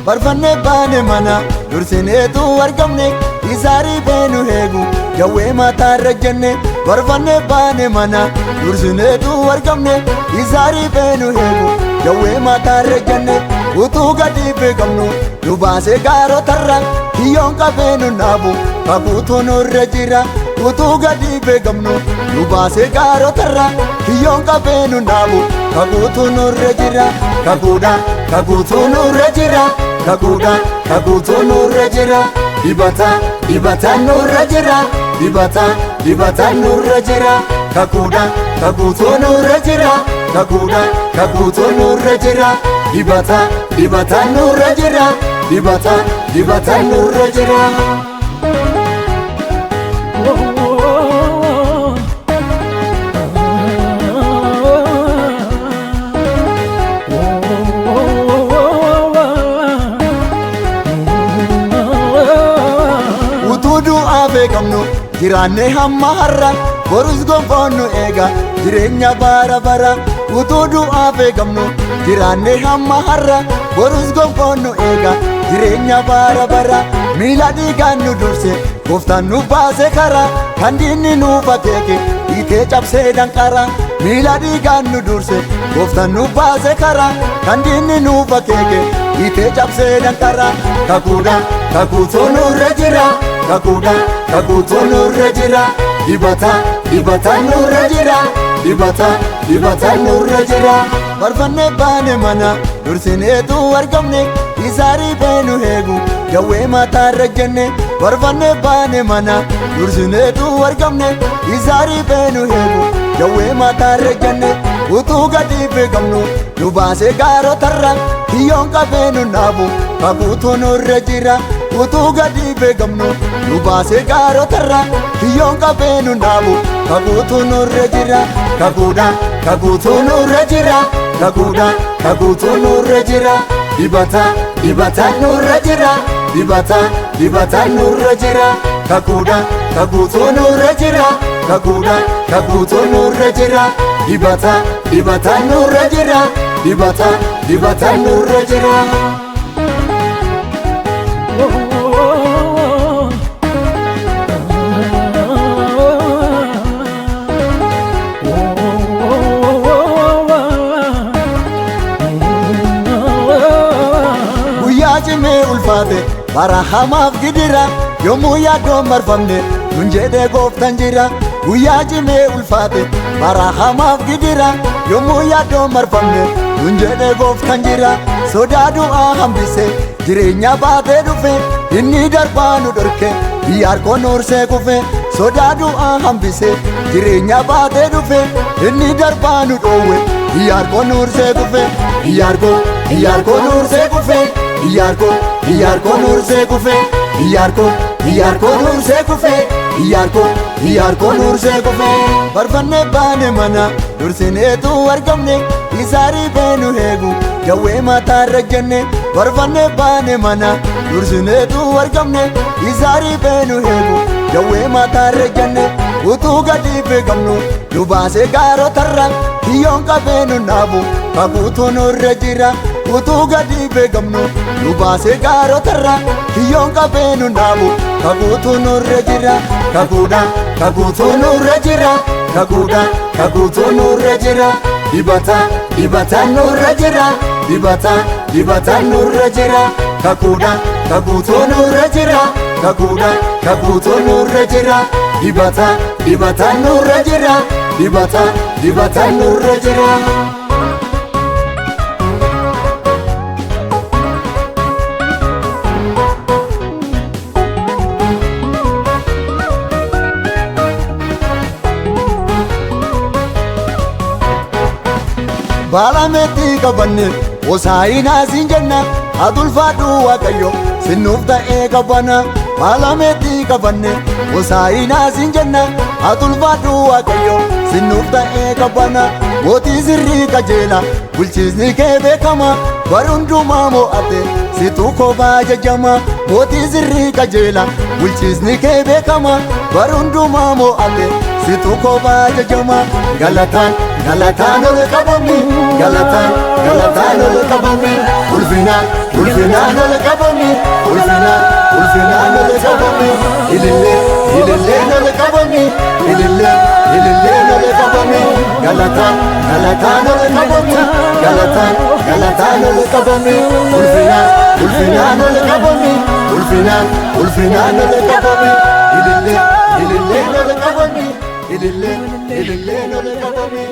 barfanne baane mana dursineetu argamne isaarii beenu heegu jawwee mataarra jenne barfanne baane mana dursineetu argamne isaarii beenu heegu jawwee mataarra jenne utuu gadi beekamnu nu baase gaarotarra hiyyoon qabeenu naabu kakuutu nurra jira utuu gadi beekamnu nu baase gaarotarra hiyyoon qabeenu naabu kakuutu nurra jira kakuudha kakuutu nurra jira kakuudha kakuutu nurra jira dibata nurra jira dibata nurra jira kakuudha kakuutu nurra jira kakuudha kakuutu nurra jira dibata nurra jira dibata nurra jira beekamnu jiraanne hamma har'a borus gonfoonnu eega jireenya bara bara utuu du'aa beekamnu jiraanne hamma har'a borus gonfoonnu eega jireenya bara bara miila dhiigaan nu durse gooftaan nu baase karaa kan diinni nuuf akeeke hiikee cabsee danqara miila dhiigaan nu durse gooftaan nu baase karaa kan diinni nuuf akeeke hiikee cabsee danqara kakuudha kakuutu nurra jira kakuudha kakuutu nurra jira dibata nurra jira dibata nurra jira barfanne baane mana dursineetu argamne isaarii beenu heegu jawwee mataarra jenne barfanne baane mana dursineetu argamne isaarii beenu heegu jawwee mataarra jenne utuu gadi beekamnu nu baase gaarotarra hiyyoon qabeenu naabu kakuutu nurra jira utuu gadi beekamnu nu baase gaarotarra hiyyoon qabeenu naabu kakuutu nurra jira kakuudha kakuutu nurra jira kakuudha kakuutu nurra jira dibata nurra jira dibata nurra jira kakuudha kakuutu nurra jira kakuudha kakuutu nurra jira dibata nurra jira dibata nurra jira Mee ulfaate bara hamaaf gidira yommuu yaaddoon marfamne nun jedhee gooftaan jira guyyaa cimee ulfaate bara hamaaf gidira yommuu yaaddoon marfamne nun jedhee gooftaan jira sodaa du'aa hambise jireenya baatee dhufe inni darbaa nu dhorke iyyaarkoo nuursee kufe sodaa du'aa hambise jireenya baatee dhufe inni darbaa nu dhoowwe iyyaarkoo nuursee kufe iyyaarkoo nuursee kufe iyyaarkoo nuursee kufe iyyaarkoo nuursee kufe iyyaarkoo nuursee kufe barfanne baane mana dursineetu argamne isaarii beenu heegu jawwee mataarra jenne barfanne baane mana dursineetu argamne isaarii beenu heegu jawwee mataarra jenne utuu gadi beekamnu nu baase gaarotarra hiyyoon qabeenu naabu kakuutu nurra jira utuu gadi beekamnu nu baase gaarotarra hiyyoon qabeenu naabu kakuutu nurra jira kakuudha kakuutu nurra jira kakuudha kakuutu nurra jira dibata nurra jira dibata nurra jira kakuudha kakuutu nurra jira kakuudha kakuutu nurra jira dibata nurra jira dibata nurra jira baalameetti qabanne hosaayinaa siin jenna adulfaadhu waaqayyo sinnuuf ta'ee qabana baalameetti qabanne hosaayinaa siin jenna adulfaadhu waaqayyo sinnuuf ta'ee qabana mootii sirrii qajeela bulchiisni kee beekama bara hundumaa mo'ate situ kophaa jajama mootii sirrii qajeela bulchiisni kee beekama bara hundumaa mo'ate situ kophaa jajama galataan ol qabame galataan ol qabame ulfinaan ulfinaan ol qabame ulfinaan ol qabame ililleen ol qabame ililleen ol qabame galataan ol qabame galataan ol qabame ulfinaan ol qabame ulfinaan ol qabame ililleen ol qabame ililleen ol qabame